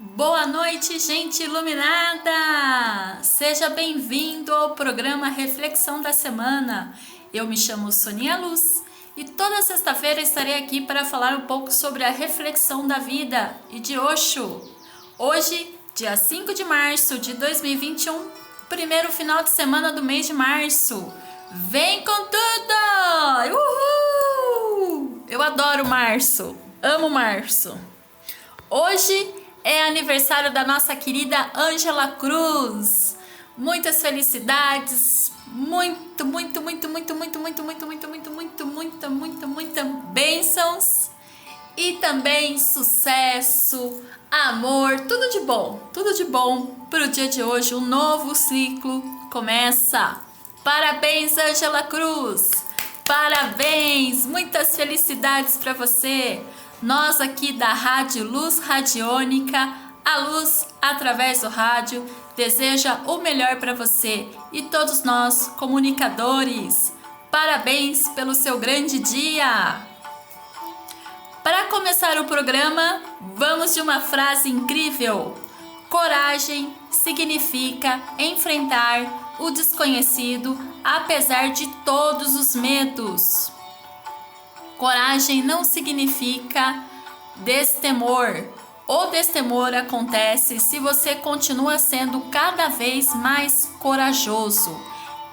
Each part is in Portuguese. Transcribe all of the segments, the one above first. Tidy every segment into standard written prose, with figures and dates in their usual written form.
Boa noite, gente iluminada! Seja bem-vindo ao programa Reflexão da Semana. Eu me chamo Sonia Luz e toda sexta-feira estarei aqui para falar um pouco sobre a reflexão da vida e de Osho. Hoje, dia 5 de março de 2021, primeiro final de semana do mês de março. Vem com tudo! Uhul! Eu adoro março, amo março. Hoje é aniversário da nossa querida Ângela Cruz. Muitas felicidades, muita bênçãos e também sucesso, amor, tudo de bom para o dia de hoje. Um novo ciclo começa. Parabéns, Ângela Cruz! Parabéns! Muitas felicidades para você! Nós aqui da Rádio Luz Radiônica, a luz através do rádio, deseja o melhor para você e todos nós, comunicadores. Parabéns pelo seu grande dia! Para começar o programa, vamos de uma frase incrível. Coragem significa enfrentar o desconhecido apesar de todos os medos. Coragem não significa destemor. O destemor acontece se você continua sendo cada vez mais corajoso.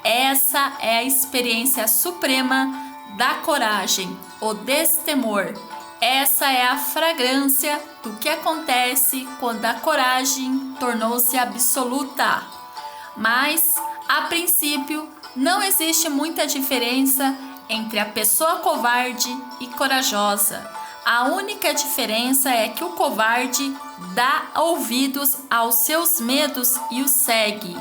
Essa é a experiência suprema da coragem, o destemor. Essa é a fragrância do que acontece quando a coragem tornou-se absoluta. Mas, a princípio, não existe muita diferença entre a pessoa covarde e corajosa. A única diferença é que o covarde dá ouvidos aos seus medos e os segue,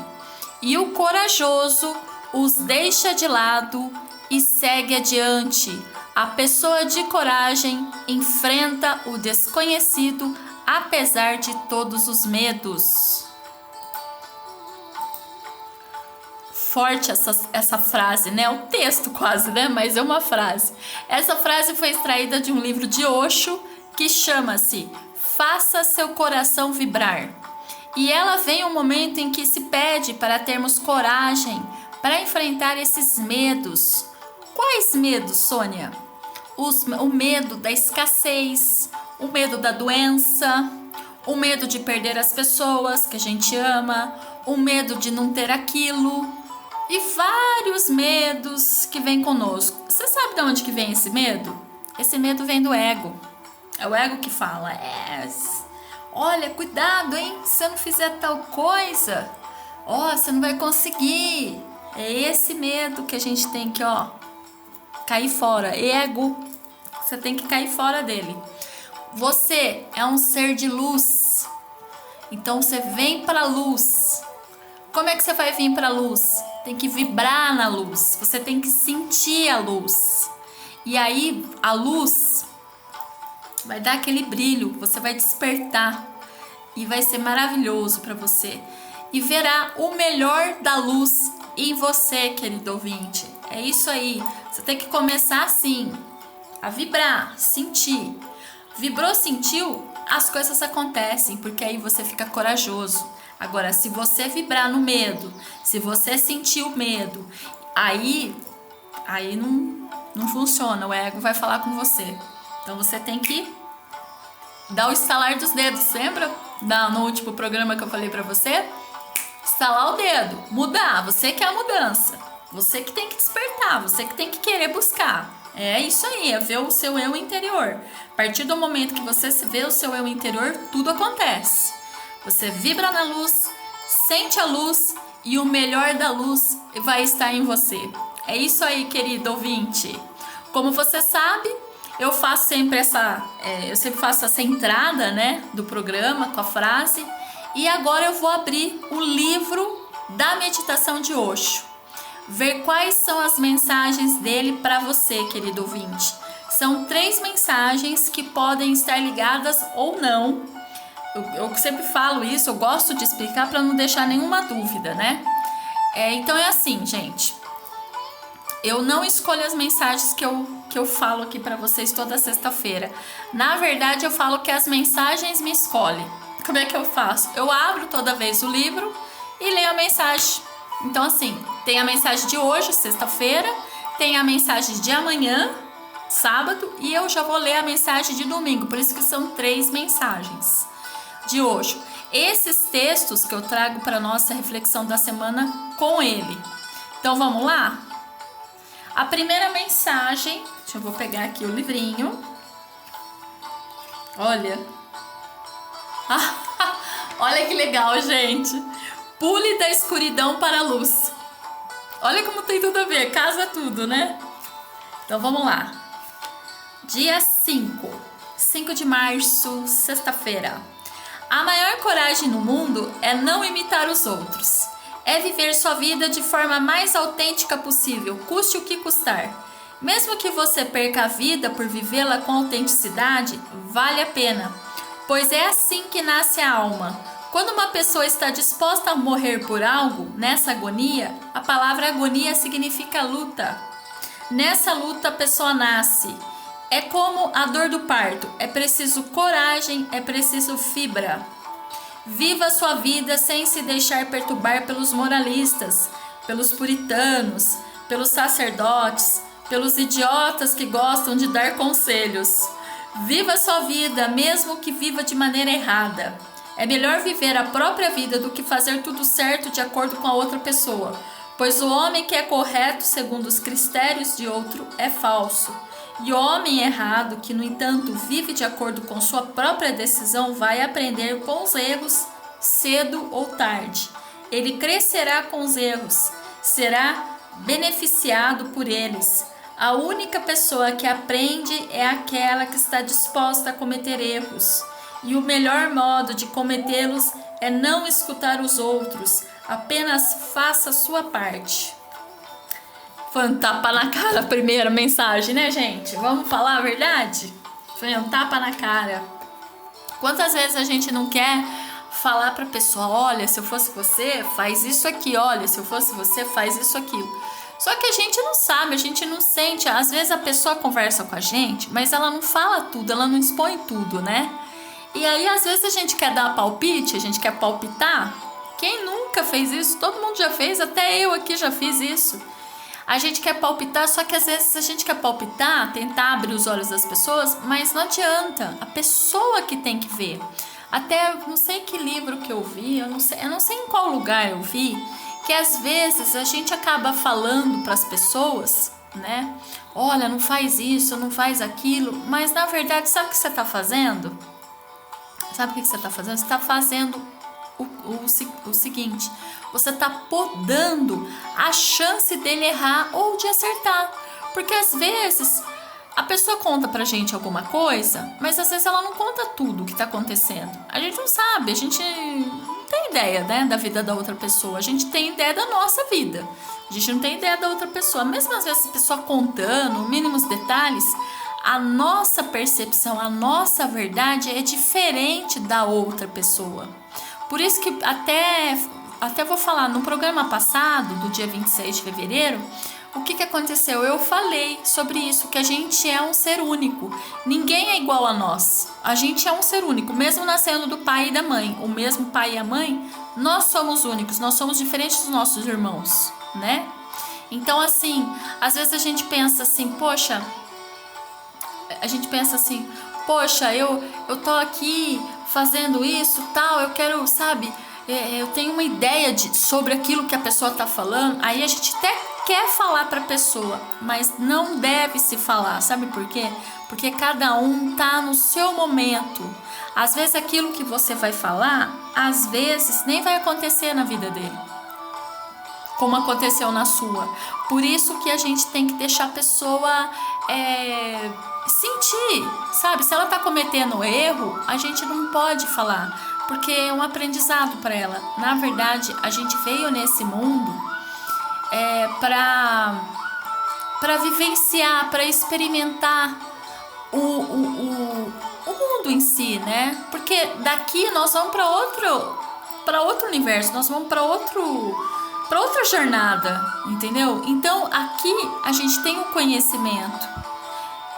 e o corajoso os deixa de lado e segue adiante. A pessoa de coragem enfrenta o desconhecido apesar de todos os medos. Forte essa frase, né? O texto quase, né? Mas é uma frase. Essa frase foi extraída de um livro de Osho que chama-se Faça Seu Coração Vibrar. E ela vem um momento em que se pede para termos coragem para enfrentar esses medos. Quais medos, Sônia? O medo da escassez, o medo da doença, o medo de perder as pessoas que a gente ama, o medo de não ter aquilo. E vários medos que vêm conosco. Você sabe de onde que vem esse medo? Esse medo vem do ego. É o ego que fala, olha, cuidado, hein? Se você não fizer tal coisa, você não vai conseguir. É esse medo que a gente tem que, cair fora. Ego, você tem que cair fora dele. Você é um ser de luz. Então você vem para a luz. Como é que você vai vir para a luz? Tem que vibrar na luz, você tem que sentir a luz. E aí a luz vai dar aquele brilho, você vai despertar e vai ser maravilhoso para você. E verá o melhor da luz em você, querido ouvinte. É isso aí, você tem que começar assim, a vibrar, sentir. Vibrou, sentiu, as coisas acontecem, porque aí você fica corajoso. Agora, se você vibrar no medo, se você sentir o medo, aí não funciona, o ego vai falar com você. Então você tem que dar o estalar dos dedos, lembra? No último programa que eu falei pra você? Estalar o dedo, mudar, você que é a mudança. Você que tem que despertar, você que tem que querer buscar. É isso aí, é ver o seu eu interior. A partir do momento que você vê o seu eu interior, tudo acontece. Você vibra na luz, sente a luz e o melhor da luz vai estar em você. É isso aí, querido ouvinte. Como você sabe, eu sempre faço essa entrada, né, do programa com a frase. E agora eu vou abrir o livro da meditação de Osho. Ver quais são as mensagens dele para você, querido ouvinte. São 3 mensagens que podem estar ligadas ou não. Eu sempre falo isso, eu gosto de explicar para não deixar nenhuma dúvida, né? Então é assim, gente. Eu não escolho as mensagens que eu falo aqui para vocês toda sexta-feira. Na verdade, eu falo que as mensagens me escolhem. como é que eu faço? Eu abro toda vez o livro e leio a mensagem. Então assim, tem a mensagem de hoje, sexta-feira, tem a mensagem de amanhã, sábado, e eu já vou ler a mensagem de domingo, por isso que são 3 mensagens de hoje. Esses textos que eu trago para nossa reflexão da semana com ele. Então vamos lá? A primeira mensagem, eu vou pegar aqui o livrinho. Olha. Olha que legal, gente. Pule da escuridão para a luz. Olha como tem tudo a ver, casa tudo, né? Então vamos lá. Dia 5 de março, sexta-feira. A maior coragem no mundo é não imitar os outros. É viver sua vida de forma mais autêntica possível, custe o que custar. Mesmo que você perca a vida por vivê-la com autenticidade, vale a pena, pois é assim que nasce a alma. Quando uma pessoa está disposta a morrer por algo, nessa agonia, a palavra agonia significa luta. Nessa luta a pessoa nasce. É como a dor do parto, é preciso coragem, é preciso fibra. Viva sua vida sem se deixar perturbar pelos moralistas, pelos puritanos, pelos sacerdotes, pelos idiotas que gostam de dar conselhos. Viva sua vida, mesmo que viva de maneira errada. É melhor viver a própria vida do que fazer tudo certo de acordo com a outra pessoa, pois o homem que é correto segundo os critérios de outro é falso. E o homem errado, que no entanto vive de acordo com sua própria decisão, vai aprender com os erros cedo ou tarde. Ele crescerá com os erros, será beneficiado por eles. A única pessoa que aprende é aquela que está disposta a cometer erros. E o melhor modo de cometê-los é não escutar os outros, apenas faça a sua parte. Foi um tapa na cara a primeira mensagem, né, gente? Vamos falar a verdade? Foi um tapa na cara. Quantas vezes a gente não quer falar pra pessoa, olha, se eu fosse você, faz isso aqui, olha, se eu fosse você, faz isso aquilo. Só que a gente não sabe, a gente não sente. Às vezes a pessoa conversa com a gente, mas ela não fala tudo, ela não expõe tudo, né? E aí às vezes a gente quer dar palpite, a gente quer palpitar. Quem nunca fez isso? Todo mundo já fez, até eu aqui já fiz isso. A gente quer palpitar, só que às vezes a gente quer palpitar, tentar abrir os olhos das pessoas, mas não adianta. A pessoa que tem que ver. Até não sei que livro que eu vi, eu não sei em qual lugar eu vi, que às vezes a gente acaba falando para as pessoas, né? Olha, não faz isso, não faz aquilo, mas na verdade, sabe o que você está fazendo? Sabe o que você está fazendo? Você está fazendo o seguinte: você está podando a chance dele errar ou de acertar. Porque às vezes a pessoa conta pra gente alguma coisa, mas às vezes ela não conta tudo o que está acontecendo. A gente não sabe, a gente não tem ideia, né, da vida da outra pessoa. A gente tem ideia da nossa vida. A gente não tem ideia da outra pessoa. Mesmo às vezes a pessoa contando mínimos detalhes, a nossa percepção, a nossa verdade é diferente da outra pessoa. Por isso que até vou falar, no programa passado, do dia 26 de fevereiro, o que aconteceu? Eu falei sobre isso, que a gente é um ser único. Ninguém é igual a nós. A gente é um ser único, mesmo nascendo do pai e da mãe. O mesmo pai e a mãe, nós somos únicos, nós somos diferentes dos nossos irmãos, né? Então, assim, às vezes a gente pensa assim, poxa, eu tô aqui fazendo isso, tal, eu quero, sabe, eu tenho uma ideia sobre aquilo que a pessoa tá falando, aí a gente até quer falar pra pessoa, mas não deve se falar, sabe por quê? Porque cada um tá no seu momento. Às vezes aquilo que você vai falar, às vezes nem vai acontecer na vida dele, como aconteceu na sua. Por isso que a gente tem que deixar a pessoa sentir, sabe? Se ela tá cometendo erro, a gente não pode falar, porque é um aprendizado para ela. Na verdade, a gente veio nesse mundo para vivenciar, para experimentar o mundo em si, né? Porque daqui nós vamos para outro universo, nós vamos para outra jornada, entendeu? Então aqui a gente tem o conhecimento.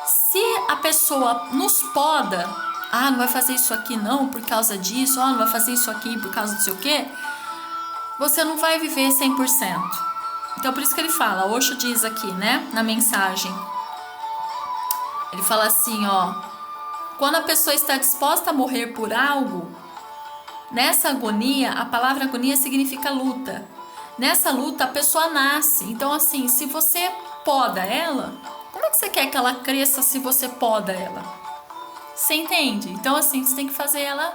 Se a pessoa nos poda, não vai fazer isso aqui não por causa disso, não vai fazer isso aqui por causa do sei o quê, você não vai viver 100%. Então por isso que ele fala, Osho diz aqui, né, na mensagem, ele fala assim, quando a pessoa está disposta a morrer por algo, nessa agonia, a palavra agonia significa luta. Nessa luta a pessoa nasce. Então assim, se você poda ela, como é que você quer que ela cresça se você poda ela? Você entende? Então assim, você tem que fazer ela...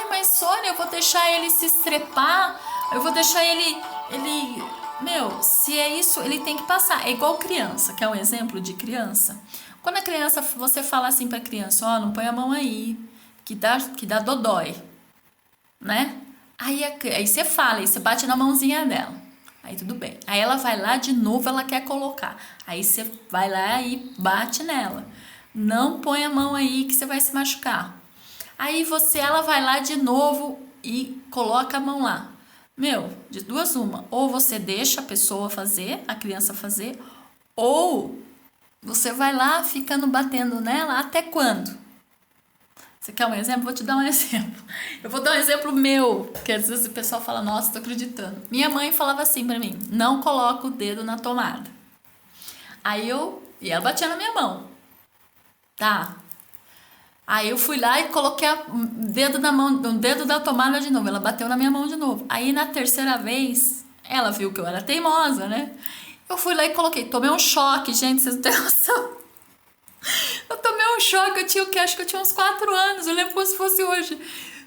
mas Sônia, eu vou deixar ele se estrepar, eu vou deixar ele... Meu, se é isso, ele tem que passar. É igual criança, que é um exemplo de criança. Quando a criança, você fala assim pra criança, não põe a mão aí, que dá dodói, né? Aí você fala, aí você bate na mãozinha dela. Aí tudo bem. Aí ela vai lá de novo, ela quer colocar. Aí você vai lá e bate nela. Não põe a mão aí que você vai se machucar. Aí ela vai lá de novo e coloca a mão lá. Meu, de duas uma. Ou você deixa a pessoa fazer, a criança fazer, ou você vai lá ficando batendo nela até quando? Você quer um exemplo? Vou te dar um exemplo. Eu vou dar um exemplo meu, que às vezes o pessoal fala, nossa, tô acreditando. Minha mãe falava assim pra mim, não coloca o dedo na tomada. E ela batia na minha mão. Tá. Aí eu fui lá e coloquei o dedo da tomada de novo. Ela bateu na minha mão de novo. Aí na terceira vez, ela viu que eu era teimosa, né? Eu fui lá e coloquei. Tomei um choque, gente, vocês não têm noção. Eu tomei um choque, acho que eu tinha uns 4 anos. Eu lembro como se fosse hoje.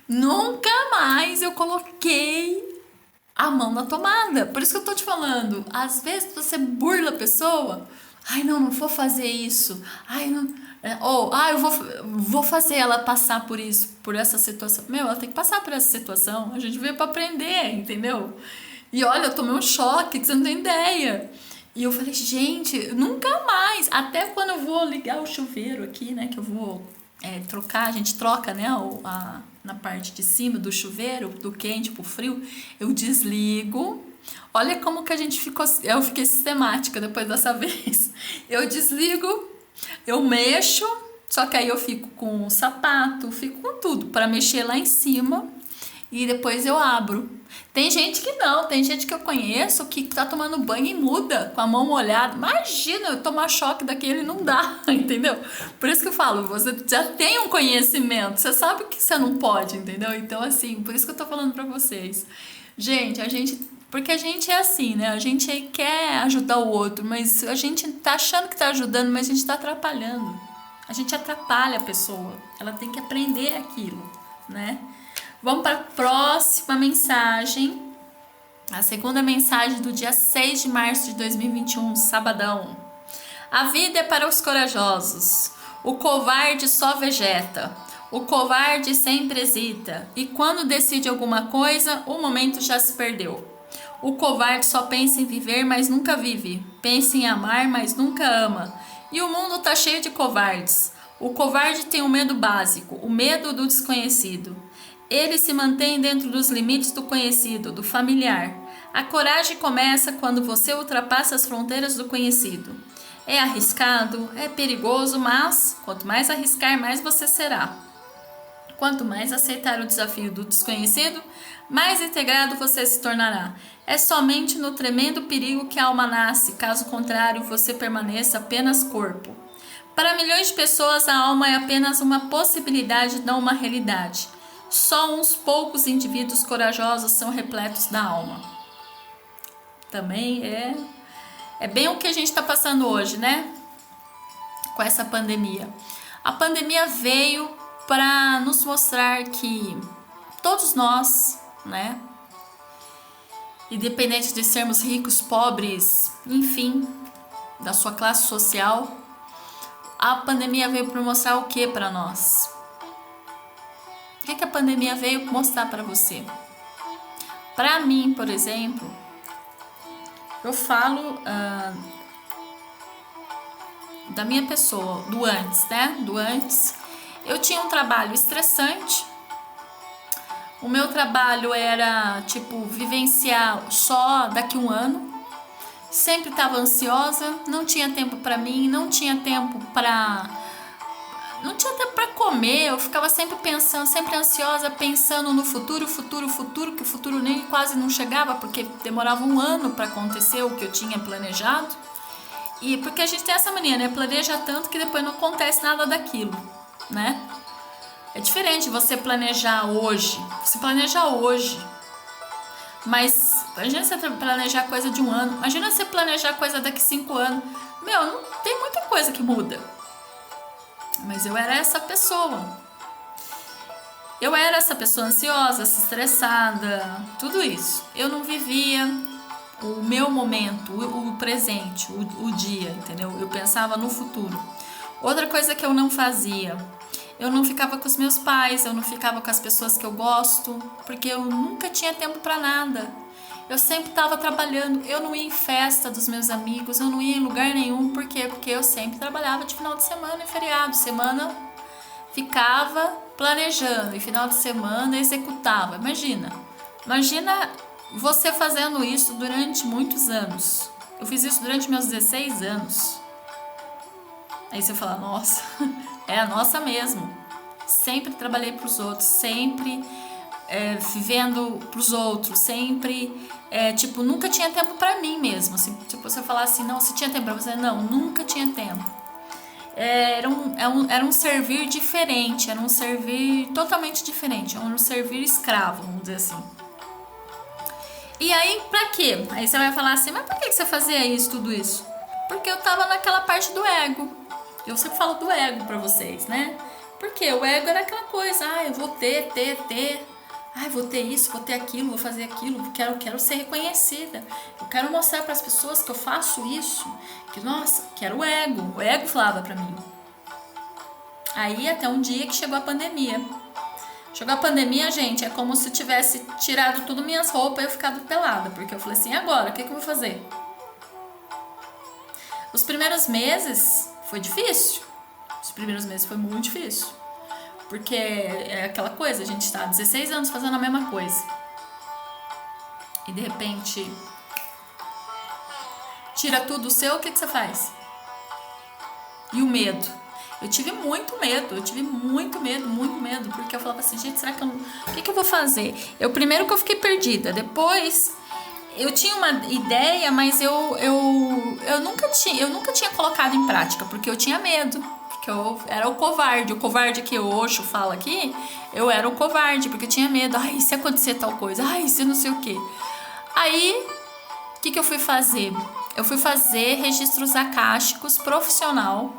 Nunca mais eu coloquei a mão na tomada. Por isso que eu tô te falando. Às vezes você burla a pessoa. Não vou fazer isso. Eu vou fazer ela passar por isso, por essa situação. Meu, ela tem que passar por essa situação. A gente veio pra aprender, entendeu? E olha, eu tomei um choque que você não tem ideia. E eu falei, gente, nunca mais. Até quando eu vou ligar o chuveiro aqui, né? Que eu vou trocar, a gente troca, né? Na parte de cima do chuveiro, do quente pro frio. Eu desligo. Olha como que a gente ficou... Eu fiquei sistemática depois dessa vez. Eu desligo, eu mexo, só que aí eu fico com o sapato, fico com tudo para mexer lá em cima e depois eu abro. Tem gente que não, tem gente que eu conheço que tá tomando banho e muda com a mão molhada. Imagina eu tomar choque daquele, não dá, entendeu? Por isso que eu falo, você já tem um conhecimento, você sabe que você não pode, entendeu? Então assim, por isso que eu tô falando pra vocês. Gente, porque a gente é assim, né? A gente quer ajudar o outro, mas a gente tá achando que tá ajudando, mas a gente tá atrapalhando. A gente atrapalha a pessoa. Ela tem que aprender aquilo, né? Vamos para a próxima mensagem. A segunda mensagem do dia 6 de março de 2021, sabadão. A vida é para os corajosos. O covarde só vegeta. O covarde sempre hesita. E quando decide alguma coisa, o momento já se perdeu. O covarde só pensa em viver, mas nunca vive. Pensa em amar, mas nunca ama. E o mundo tá cheio de covardes. O covarde tem um medo básico, o medo do desconhecido. Ele se mantém dentro dos limites do conhecido, do familiar. A coragem começa quando você ultrapassa as fronteiras do conhecido. É arriscado, é perigoso, mas quanto mais arriscar, mais você será. Quanto mais aceitar o desafio do desconhecido, mais integrado você se tornará. É somente no tremendo perigo que a alma nasce, caso contrário, você permaneça apenas corpo. Para milhões de pessoas, a alma é apenas uma possibilidade, não uma realidade. Só uns poucos indivíduos corajosos são repletos da alma. Também é bem o que a gente está passando hoje, né? Com essa pandemia. A pandemia veio para nos mostrar que todos nós, né? Independente de sermos ricos, pobres, enfim, da sua classe social, a pandemia veio para mostrar o que para nós? O que a pandemia veio mostrar para você? Para mim, por exemplo, eu falo da minha pessoa, do antes, né? Do antes, eu tinha um trabalho estressante. O meu trabalho era, vivenciar só daqui um ano. Sempre estava ansiosa, não tinha tempo para mim, não tinha tempo para não tinha tempo para comer, eu ficava sempre pensando, sempre ansiosa, pensando no futuro, que o futuro nem quase não chegava, porque demorava um ano para acontecer o que eu tinha planejado. E porque a gente tem essa mania, né? Planeja tanto que depois não acontece nada daquilo, né? É diferente você planejar hoje. Você planeja hoje. Mas imagina você planejar coisa de um ano. Imagina você planejar coisa daqui 5 anos. Meu, não tem muita coisa que muda. Mas eu era essa pessoa. Eu era essa pessoa ansiosa, estressada, tudo isso. Eu não vivia o meu momento, o presente, o dia, entendeu? Eu pensava no futuro. Outra coisa que eu não fazia, eu não ficava com os meus pais, eu não ficava com as pessoas que eu gosto, porque eu nunca tinha tempo para nada. Eu sempre estava trabalhando, eu não ia em festa dos meus amigos, eu não ia em lugar nenhum, por quê? Porque eu sempre trabalhava de final de semana e feriado. Semana ficava planejando e final de semana executava. Imagina você fazendo isso durante muitos anos. Eu fiz isso durante meus 16 anos. Aí você fala, nossa, é a nossa mesmo. Sempre trabalhei para os outros, sempre vivendo para os outros, sempre, nunca tinha tempo para mim mesmo. Assim, tipo, você falar assim, não, você tinha tempo para você? Não, nunca tinha tempo. Era um servir diferente, era um servir totalmente diferente, era um servir escravo, vamos dizer assim. E aí, pra quê? Aí você vai falar assim, mas por que você fazia isso, tudo isso? Porque eu tava naquela parte do ego. Eu sempre falo do ego pra vocês, né? Porque o ego era aquela coisa, eu vou ter. Vou ter isso, vou ter aquilo, vou fazer aquilo, quero ser reconhecida. Eu quero mostrar para as pessoas que eu faço isso. Que, nossa, que era o ego. O ego falava pra mim. Aí até um dia que chegou a pandemia. Chegou a pandemia, gente, é como se tivesse tirado tudo minhas roupas e eu ficado pelada. Porque eu falei assim, agora, o que eu vou fazer? Os primeiros meses foi difícil. Os primeiros meses foi muito difícil. Porque é aquela coisa, a gente tá há 16 anos fazendo a mesma coisa. E de repente tira tudo seu, o que você faz? E o medo? Eu tive muito medo, porque eu falava assim, gente, será que eu não... O que eu vou fazer? Primeiro que eu fiquei perdida, depois eu tinha uma ideia, mas eu nunca tinha colocado em prática, porque eu tinha medo. Que eu era o covarde que o Osho fala aqui, eu era o covarde, porque eu tinha medo, se acontecer tal coisa, se não sei o que. Aí, o que eu fui fazer? Eu fui fazer registros acásticos profissional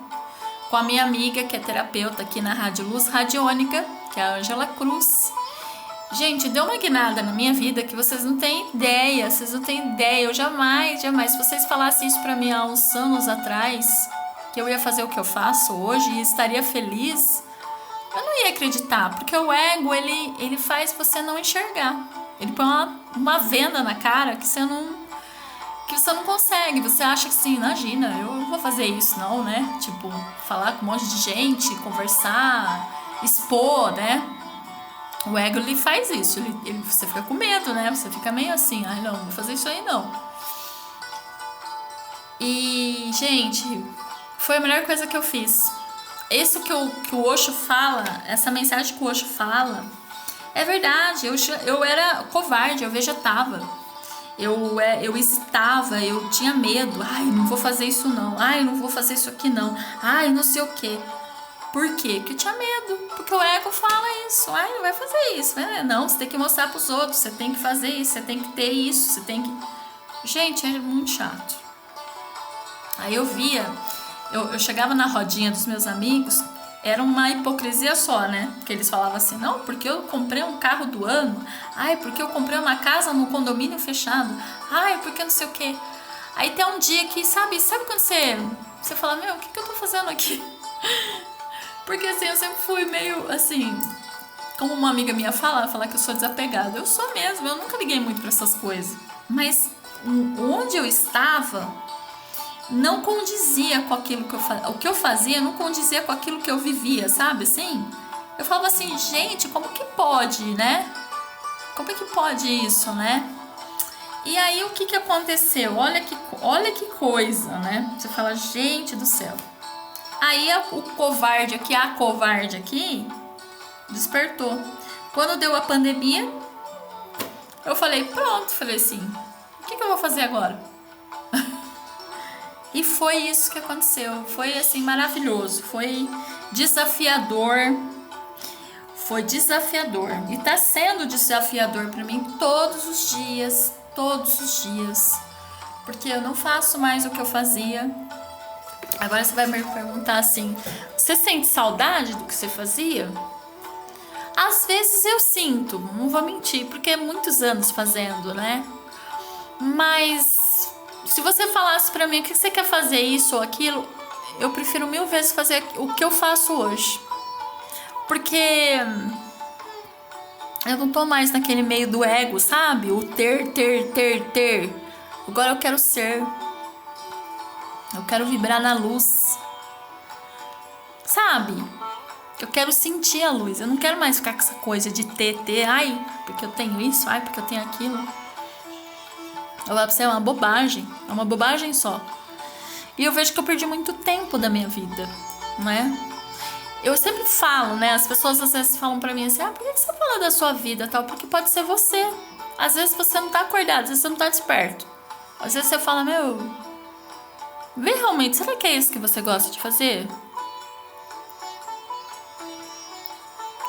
com a minha amiga, que é terapeuta aqui na Rádio Luz Radiônica, que é a Ângela Cruz. Gente, deu uma guinada na minha vida que vocês não têm ideia, eu jamais, se vocês falassem isso pra mim há uns anos atrás, que eu ia fazer o que eu faço hoje e estaria feliz, eu não ia acreditar, porque o ego, ele faz você não enxergar. Ele põe uma venda na cara que você não consegue. Você acha que assim, imagina, eu não vou fazer isso não, né? Tipo, falar com um monte de gente, conversar, expor, né? O ego, ele faz isso, você fica com medo, né? Você fica meio assim, não vou fazer isso aí não. E, gente... Foi a melhor coisa que eu fiz. Isso que o Osho fala, essa mensagem que o Osho fala, é verdade. Eu era covarde, eu vegetava. Eu hesitava, eu tinha medo. Não vou fazer isso não. Não vou fazer isso aqui não. Não sei o quê. Por quê? Porque eu tinha medo. Porque o ego fala isso. Não vai fazer isso. Não, você tem que mostrar pros outros. Você tem que fazer isso, você tem que ter isso. Você tem que... Gente, é muito chato. Aí eu via... Eu chegava na rodinha dos meus amigos, era uma hipocrisia só, né? Porque eles falavam assim, não, porque eu comprei um carro do ano, porque eu comprei uma casa no condomínio fechado, porque não sei o quê. Aí tem um dia que, sabe quando você fala, o que eu tô fazendo aqui? Porque assim, eu sempre fui meio assim, como uma amiga minha fala que eu sou desapegada. Eu sou mesmo, eu nunca liguei muito pra essas coisas. Mas onde eu estava... não condizia com aquilo que eu fazia. O que eu fazia não condizia com aquilo que eu vivia, sabe assim? Eu falava assim, gente, como que pode, né? Como é que pode isso, né? E aí o que aconteceu? Olha que coisa, né? Você fala, gente do céu. Aí o covarde aqui, a covarde aqui, despertou. Quando deu a pandemia, eu falei, pronto, falei assim, o que eu vou fazer agora? E foi isso que aconteceu, foi assim maravilhoso, foi desafiador, e tá sendo desafiador para mim todos os dias, porque eu não faço mais o que eu fazia. Agora você vai me perguntar assim, você sente saudade do que você fazia? Às vezes eu sinto, não vou mentir, porque é muitos anos fazendo, né? Mas se você falasse pra mim o que você quer fazer, isso ou aquilo, eu prefiro 1000 vezes fazer o que eu faço hoje. Porque eu não tô mais naquele meio do ego, sabe? O ter. Agora eu quero ser. Eu quero vibrar na luz. Sabe? Eu quero sentir a luz. Eu não quero mais ficar com essa coisa de ter. Ai, porque eu tenho isso. Ai, porque eu tenho aquilo. Eu vou pra você, é uma bobagem. É uma bobagem só. E eu vejo que eu perdi muito tempo da minha vida, não é? Eu sempre falo, né? As pessoas às vezes falam pra mim assim, por que você fala da sua vida tal? Porque pode ser você. Às vezes você não tá acordado, às vezes você não tá desperto. Às vezes você fala, vê realmente, será que é isso que você gosta de fazer?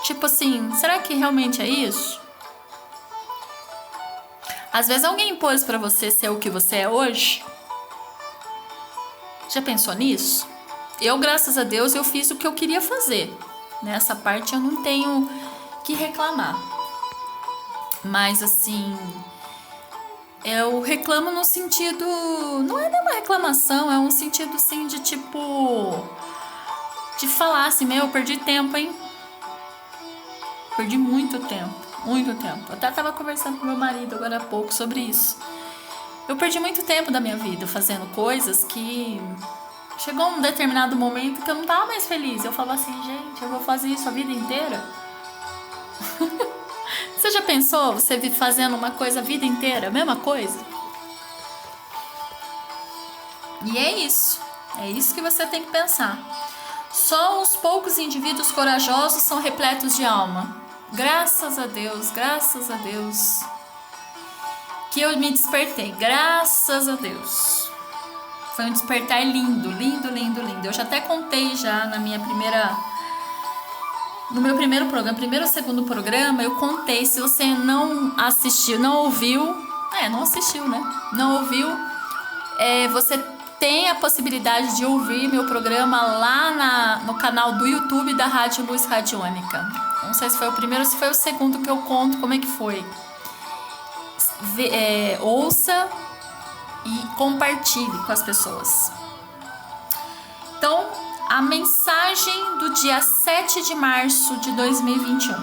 Tipo assim, será que realmente é isso? Às vezes alguém impôs pra você ser o que você é hoje. Já pensou nisso? Eu, graças a Deus, eu fiz o que eu queria fazer. Nessa parte eu não tenho que reclamar. Mas assim, eu reclamo no sentido... Não é nenhuma reclamação, é um sentido assim de tipo... De falar assim, eu perdi tempo, hein? Perdi muito tempo. Eu até tava conversando com meu marido agora há pouco sobre isso. Eu perdi muito tempo da minha vida fazendo coisas que... Chegou um determinado momento que eu não tava mais feliz. Eu falava assim, gente, eu vou fazer isso a vida inteira? Você já pensou você fazendo uma coisa a vida inteira? A mesma coisa? E é isso. É isso que você tem que pensar. Só uns poucos indivíduos corajosos são repletos de alma. Graças a Deus que eu me despertei. Graças a Deus. Foi um despertar lindo. Eu já até contei já no meu primeiro programa, primeiro ou segundo programa, eu contei. Se você não assistiu, não ouviu, não assistiu, né? Não ouviu, você tem a possibilidade de ouvir meu programa lá no canal do YouTube da Rádio Luz Radiônica. Não sei se foi o primeiro ou se foi o segundo que eu conto como é que foi. Ouça e compartilhe com as pessoas. Então, a mensagem do dia 7 de março de 2021.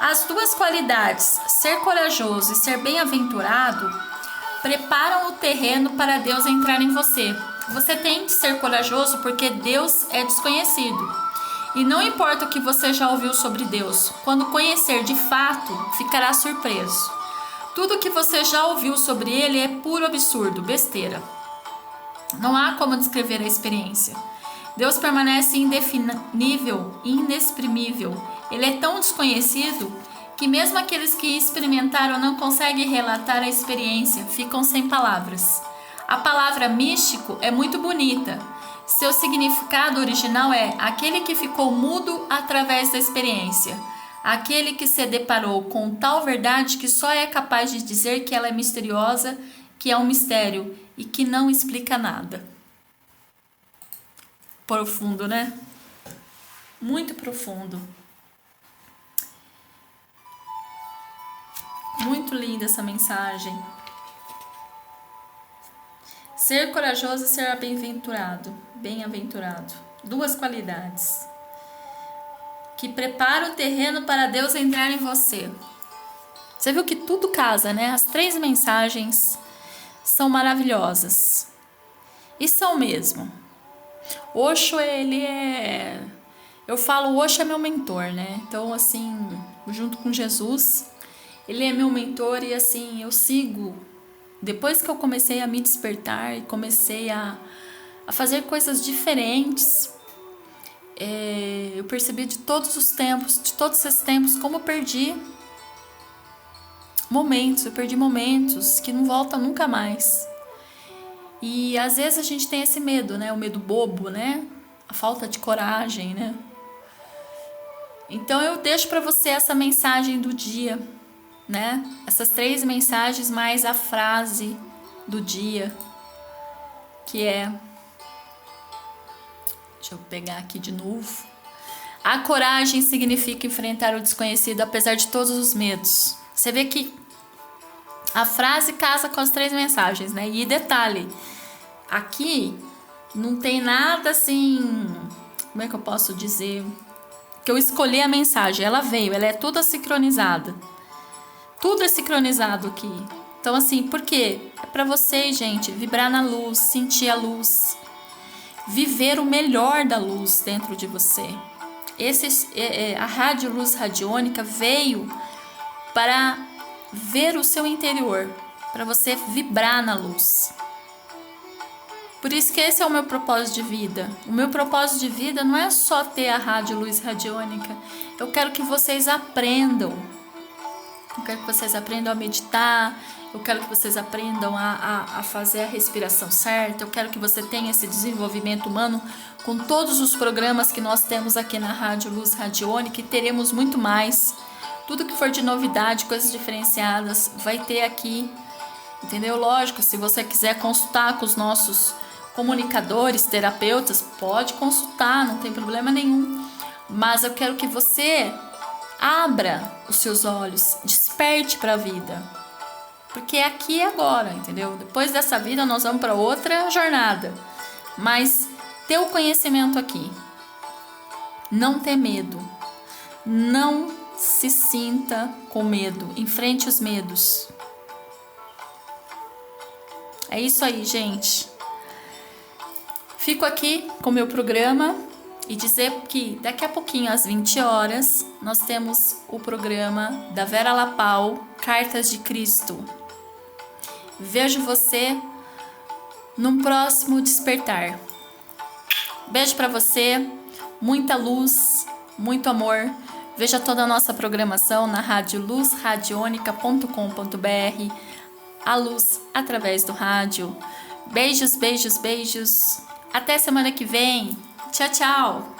As duas qualidades, ser corajoso e ser bem-aventurado, preparam o terreno para Deus entrar em você. Você tem de ser corajoso porque Deus é desconhecido. E não importa o que você já ouviu sobre Deus, quando conhecer de fato, ficará surpreso. Tudo que você já ouviu sobre ele é puro absurdo, besteira. Não há como descrever a experiência. Deus permanece indefinível, inexprimível. Ele é tão desconhecido que mesmo aqueles que experimentaram não conseguem relatar a experiência, ficam sem palavras. A palavra místico é muito bonita. Seu significado original é aquele que ficou mudo através da experiência. Aquele que se deparou com tal verdade que só é capaz de dizer que ela é misteriosa, que é um mistério e que não explica nada. Profundo, né? Muito profundo. Muito linda essa mensagem. Ser corajoso e ser bem-aventurado. Bem-aventurado. Duas qualidades que prepara o terreno para Deus entrar em você. Você viu que tudo casa, né? As 3 mensagens são maravilhosas. E são mesmo. Osho, ele é... Eu falo, Osho é meu mentor, né? Então, assim, junto com Jesus, ele é meu mentor e, assim, eu sigo. Depois que eu comecei a me despertar e comecei a fazer coisas diferentes, eu percebi de todos os tempos, de todos esses tempos, como eu perdi momentos que não voltam nunca mais. E às vezes a gente tem esse medo, né? O medo bobo, né? A falta de coragem, né? Então eu deixo para você essa mensagem do dia, né? Essas 3 mensagens mais a frase do dia, que é... Deixa eu pegar aqui de novo. A coragem significa enfrentar o desconhecido apesar de todos os medos. Você vê que a frase casa com as 3 mensagens, né? E detalhe, aqui não tem nada assim... Como é que eu posso dizer? Que eu escolhi a mensagem, ela veio, ela é toda sincronizada. Tudo é sincronizado aqui. Então assim, por quê? É pra vocês, gente, vibrar na luz, sentir a luz. Viver o melhor da luz dentro de você. A Rádio Luz Radiônica veio para ver o seu interior, para você vibrar na luz. Por isso que esse é o meu propósito de vida. O meu propósito de vida não é só ter a Rádio Luz Radiônica. Eu quero que vocês aprendam. Eu quero que vocês aprendam a meditar. Eu quero que vocês aprendam a fazer a respiração certa. Eu quero que você tenha esse desenvolvimento humano com todos os programas que nós temos aqui na Rádio Luz Radiônica, e teremos muito mais. Tudo que for de novidade, coisas diferenciadas, vai ter aqui. Entendeu? Lógico, se você quiser consultar com os nossos comunicadores, terapeutas, pode consultar, não tem problema nenhum. Mas eu quero que você abra os seus olhos, desperte para a vida. Porque é aqui e agora, entendeu? Depois dessa vida nós vamos para outra jornada. Mas ter o conhecimento aqui. Não ter medo. Não se sinta com medo. Enfrente os medos. É isso aí, gente. Fico aqui com o meu programa e dizer que daqui a pouquinho, às 20 horas, nós temos o programa da Vera Lapau, Cartas de Cristo. Vejo você num próximo despertar. Beijo pra você, muita luz, muito amor. Veja toda a nossa programação na radioluzradionica.com.br. A luz através do rádio. Beijos, beijos, beijos. Até semana que vem. Tchau, tchau.